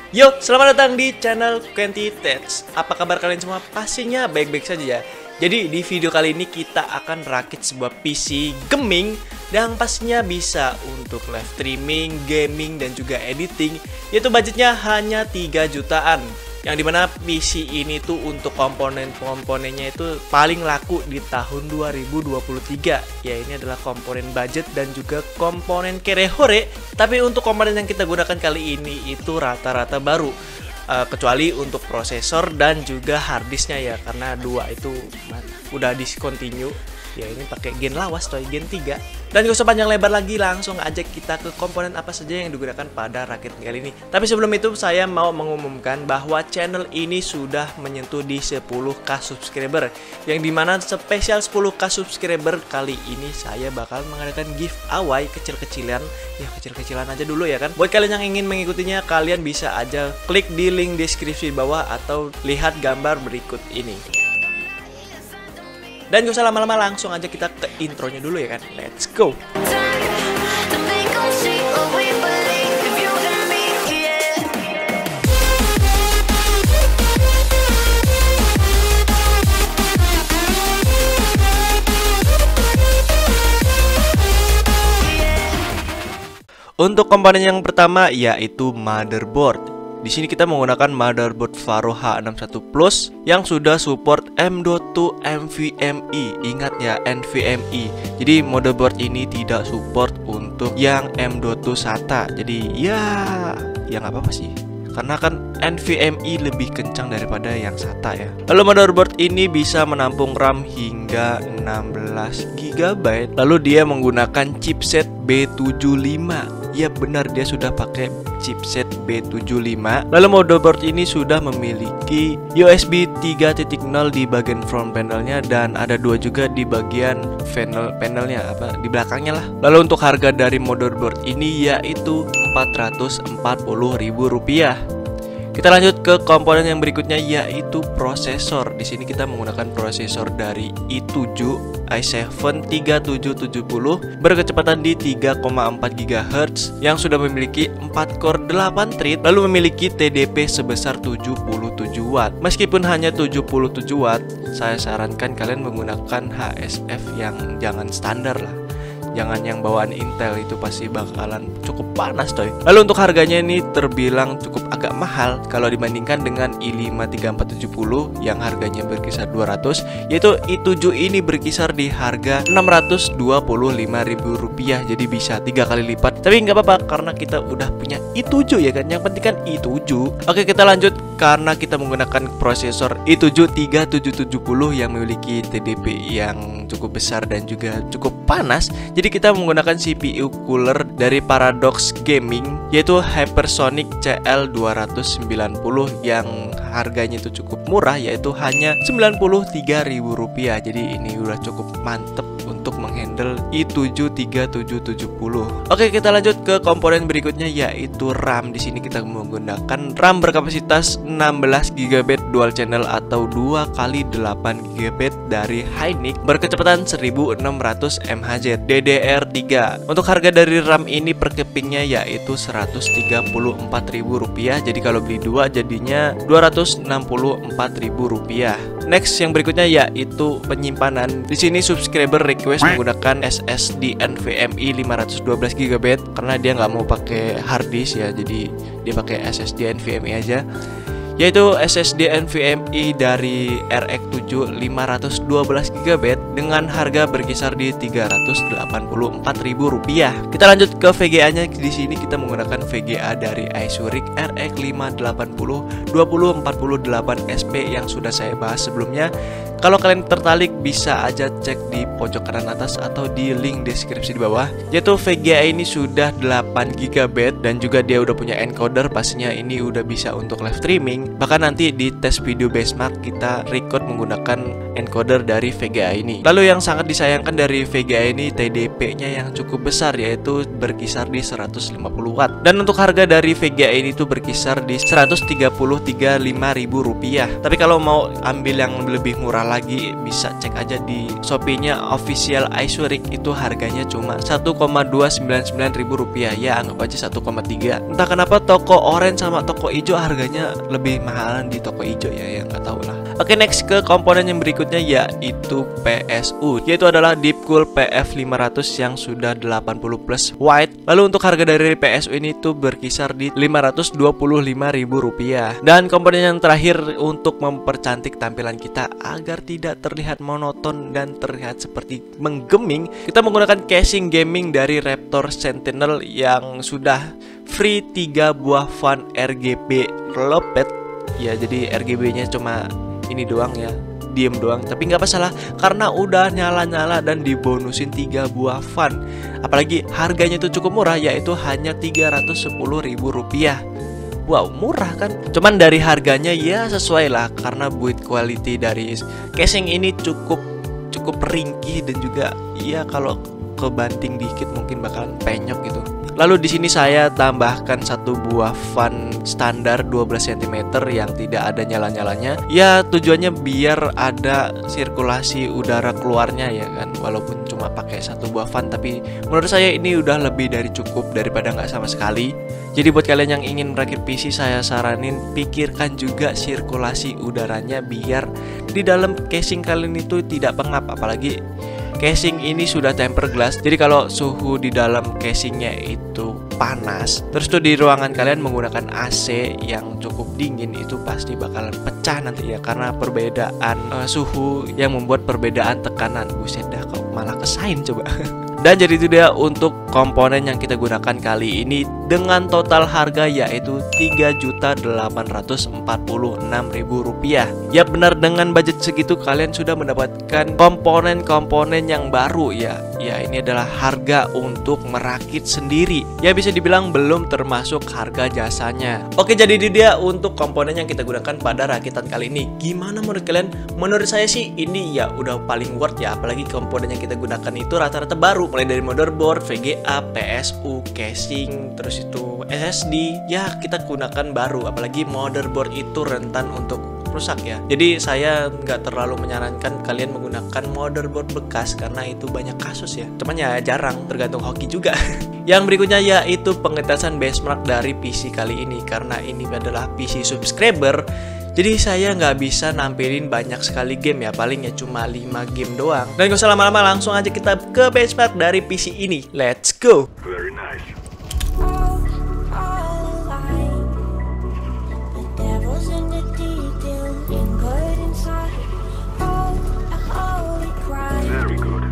Yo, selamat datang di channel Quenty Tech. Apa kabar kalian semua? Pastinya baik-baik saja ya. Jadi di video kali ini kita akan rakit sebuah PC gaming yang pastinya bisa untuk live streaming, gaming, dan juga editing. Yaitu budgetnya hanya 3 jutaan. Yang dimana PC ini tuh untuk komponen-komponennya itu paling laku di tahun 2023. Ya ini adalah komponen budget dan juga komponen kere-hore. Tapi untuk komponen yang kita gunakan kali ini itu rata-rata baru, kecuali untuk prosesor dan juga harddisknya ya, karena dua itu udah discontinue. Ya ini pakai gen lawas coy, gen 3. Dan gak usah panjang lebar lagi, langsung aja kita ke komponen apa saja yang digunakan pada rakit kali ini. Tapi sebelum itu saya mau mengumumkan bahwa channel ini sudah menyentuh di 10k subscriber, yang dimana spesial 10k subscriber kali ini saya bakal mengadakan giveaway kecil-kecilan. Ya kecil-kecilan aja dulu ya kan. Buat kalian yang ingin mengikutinya, kalian bisa aja klik di link deskripsi bawah atau lihat gambar berikut ini. Dan gak usah lama-lama, langsung aja kita ke intronya dulu ya kan. Let's go. Untuk komponen yang pertama yaitu motherboard. Di sini kita menggunakan motherboard Pharo H61 Plus yang sudah support M.2 NVMe. Ingat ya, NVMe. Jadi motherboard ini tidak support untuk yang M.2 SATA. Jadi ya nggak apa-apa sih, karena kan NVMe lebih kencang daripada yang SATA ya. Lalu motherboard ini bisa menampung RAM hingga 16 GB. Lalu dia menggunakan chipset B75. Ya benar, dia sudah pakai chipset B75. Lalu motherboard ini sudah memiliki USB 3.0 di bagian front panelnya, dan ada dua juga di bagian panelnya di belakangnya lah. Lalu untuk harga dari motherboard ini yaitu Rp440.000. Kita lanjut ke komponen yang berikutnya yaitu prosesor. Di sini kita menggunakan prosesor dari i7 i7-3770 berkecepatan di 3,4 GHz yang sudah memiliki 4 core 8 thread, lalu memiliki TDP sebesar 77 Watt. Meskipun hanya 77 Watt, saya sarankan kalian menggunakan HSF yang jangan standar lah. Jangan yang bawaan Intel, itu pasti bakalan cukup panas coy. Lalu untuk harganya ini terbilang cukup agak mahal kalau dibandingkan dengan i5-3470 yang harganya berkisar 200, yaitu i7 ini berkisar di harga Rp625.000. Jadi bisa 3 kali lipat. Tapi nggak apa-apa karena kita udah punya i7 ya kan. Yang penting kan i7. Oke, kita lanjut karena kita menggunakan prosesor i7-3770 yang memiliki TDP yang cukup besar dan juga cukup panas. Jadi kita menggunakan CPU cooler dari Paradox Gaming yaitu Hypersonic CL290 yang harganya itu cukup murah, yaitu hanya Rp93.000. Jadi ini udah cukup mantep untuk menghandle i7-3770. Oke, kita lanjut ke komponen berikutnya yaitu RAM. Di sini kita menggunakan RAM berkapasitas 16 GB dual channel atau 2x8 GB dari Hynix berkecepatan 1600 MHz DDR3. Untuk harga dari RAM ini per kepingnya yaitu Rp134.000. Jadi kalau beli dua jadinya Rp264.000. Next yang berikutnya yaitu penyimpanan. Di sini subscriber request menggunakan SSD NVMe 512 GB karena dia nggak mau pakai hard disk ya, jadi dia pakai SSD NVMe aja, yaitu SSD NVMe dari RX7 512 GB dengan harga berkisar di Rp384.000. Kita lanjut ke VGA-nya. Di sini kita menggunakan VGA dari Asurix RX580 2048SP yang sudah saya bahas sebelumnya. Kalau kalian tertarik bisa aja cek di pojok kanan atas atau di link deskripsi di bawah. Yaitu VGA ini sudah 8 GB dan juga dia udah punya encoder. Pastinya ini udah bisa untuk live streaming. Bahkan nanti di tes video benchmark kita record menggunakan encoder dari VGA ini. Lalu yang sangat disayangkan dari VGA ini TDP-nya yang cukup besar, yaitu berkisar di 150 watt. Dan untuk harga dari VGA ini tuh berkisar di 133.500 rupiah. Tapi kalau mau ambil yang lebih murah lagi, bisa cek aja di Shopee-nya official Iceric, itu harganya cuma 1,299 ribu rupiah. Ya anggap aja 1,3. Entah kenapa toko orange sama toko hijau harganya lebih mahalan di toko hijau ya, nggak tahu lah. Oke, next ke komponen yang berikutnya yaitu PSU, yaitu adalah Deepcool PF500 yang sudah 80 plus white. Lalu untuk harga dari PSU ini tuh berkisar di 525 ribu rupiah. Dan komponen yang terakhir untuk mempercantik tampilan kita agar tidak terlihat monoton dan terlihat seperti menggeming, kita menggunakan casing gaming dari Raptor Sentinel yang sudah free 3 buah fan RGB lopet. Ya, jadi RGB-nya cuma ini doang ya, diem doang, tapi nggak masalah karena udah nyala-nyala dan dibonusin 3 buah fan. Apalagi harganya itu cukup murah, yaitu hanya 310 ribu rupiah. Wow, murah kan? Cuman dari harganya ya sesuai lah, karena build quality dari casing ini cukup ringkih dan juga ya kalau kebanting dikit mungkin bakalan penyok gitu. Lalu di sini saya tambahkan 1 buah fan standar 12 cm yang tidak ada nyala-nyalanya. Ya tujuannya biar ada sirkulasi udara keluarnya ya kan. Walaupun cuma pakai 1 buah fan, tapi menurut saya ini udah lebih dari cukup daripada nggak sama sekali. Jadi buat kalian yang ingin merakit PC, saya saranin pikirkan juga sirkulasi udaranya biar di dalam casing kalian itu tidak pengap. Apalagi casing ini sudah tempered glass, jadi kalau suhu di dalam casingnya itu panas, terus tuh di ruangan kalian menggunakan AC yang cukup dingin, itu pasti bakalan pecah nanti ya, karena perbedaan suhu yang membuat perbedaan tekanan. Buset dah, kok malah kesain coba. Dan jadi itu dia untuk komponen yang kita gunakan kali ini dengan total harga yaitu Rp3.846.000. Ya benar, dengan budget segitu kalian sudah mendapatkan komponen-komponen yang baru ya. Ya ini adalah harga untuk merakit sendiri. Ya bisa dibilang belum termasuk harga jasanya. Oke, jadi itu dia untuk komponen yang kita gunakan pada rakitan kali ini. Gimana menurut kalian? Menurut saya sih ini ya udah paling worth ya. Apalagi komponen yang kita gunakan itu rata-rata baru, mulai dari motherboard, VGA, PSU, casing, terus itu SSD. Ya kita gunakan baru, apalagi motherboard itu rentan untuk rusak ya. Jadi saya nggak terlalu menyarankan kalian menggunakan motherboard bekas karena itu banyak kasus ya. Cuman ya jarang, tergantung hoki juga. Yang berikutnya yaitu pengetesan benchmark dari PC kali ini, karena ini adalah PC subscriber. Jadi saya nggak bisa nampilin banyak sekali game ya, paling ya cuma 5 game doang. Dan gak usah lama-lama, langsung aja kita ke benchmark dari PC ini. Let's go. Very nice. Very good.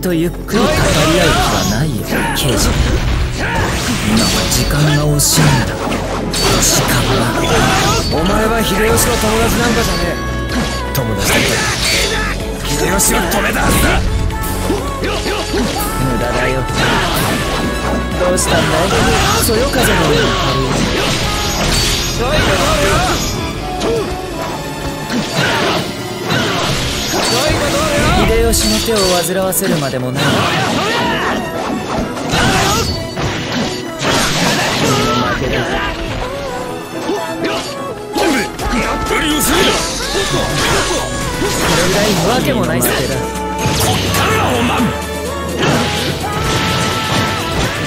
とゆっくり語り合う気はないよ、刑事。今は時間が惜しいんだ。時間が。お前は秀吉の友達なんかじゃねえ。友達だったら秀吉は止めたはずだ。無駄だよ。どうしたんだい、そよ風のように軽い。秀吉の手を煩わせるまでもない。君の負けだ。これぐらいわけもないすけだ。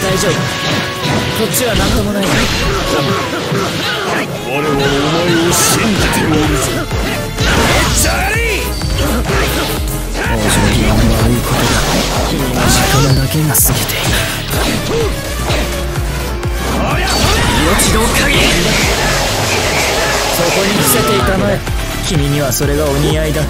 大丈夫、こっちは何ともない。我はお前を信じておるぞ。チャーリー、往生際の悪いことだ。君の時間だけが過ぎている。命の限りそこに着せていたまえ。君にはそれがお似合いだ。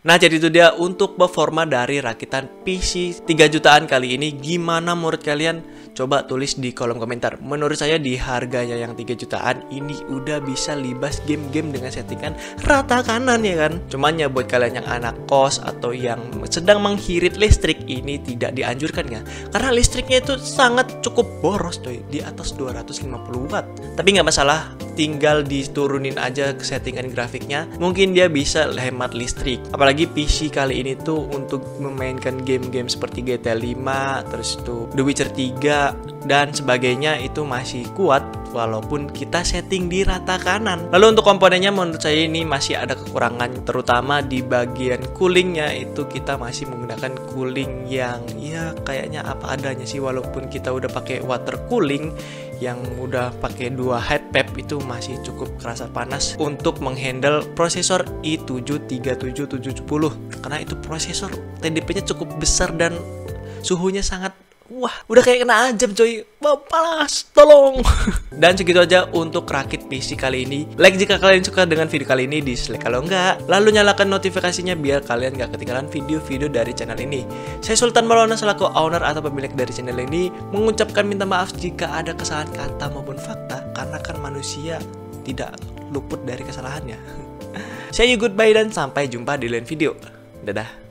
Nah, jadi itu dia untuk performa dari rakitan PC 3 jutaan kali ini. Gimana menurut kalian? Coba tulis di kolom komentar. Menurut saya di harganya yang 3 jutaan ini udah bisa libas game-game dengan settingan rata kanan ya kan. Cuman ya buat kalian yang anak kos atau yang sedang menghirit listrik ini tidak dianjurkan ya. Karena listriknya itu sangat cukup boros coy, di atas 250 watt. Tapi nggak masalah, tinggal diturunin aja ke settingan grafiknya. Mungkin dia bisa hemat listrik. Apalagi PC kali ini tuh untuk memainkan game-game seperti GTA 5, terus itu The Witcher 3 dan sebagainya itu masih kuat walaupun kita setting di rata kanan. Lalu untuk komponennya menurut saya ini masih ada kekurangan, terutama di bagian coolingnya itu kita masih menggunakan cooling yang ya kayaknya apa adanya sih, walaupun kita udah pakai water cooling yang udah pakai 2 heat pad itu masih cukup kerasa panas untuk menghandle prosesor i7 37770 karena itu prosesor TDP-nya cukup besar dan suhunya sangat udah kayak kena ajab coy, panas, tolong. Dan segitu aja untuk rakit PC kali ini. Like jika kalian suka dengan video kali ini, dislike kalau enggak. Lalu nyalakan notifikasinya biar kalian gak ketinggalan video-video dari channel ini. Saya Sultan Maulana selaku owner atau pemilik dari channel ini mengucapkan minta maaf jika ada kesalahan kata maupun fakta, karena kan manusia tidak luput dari kesalahannya. Saya goodbye dan sampai jumpa di lain video. Dadah.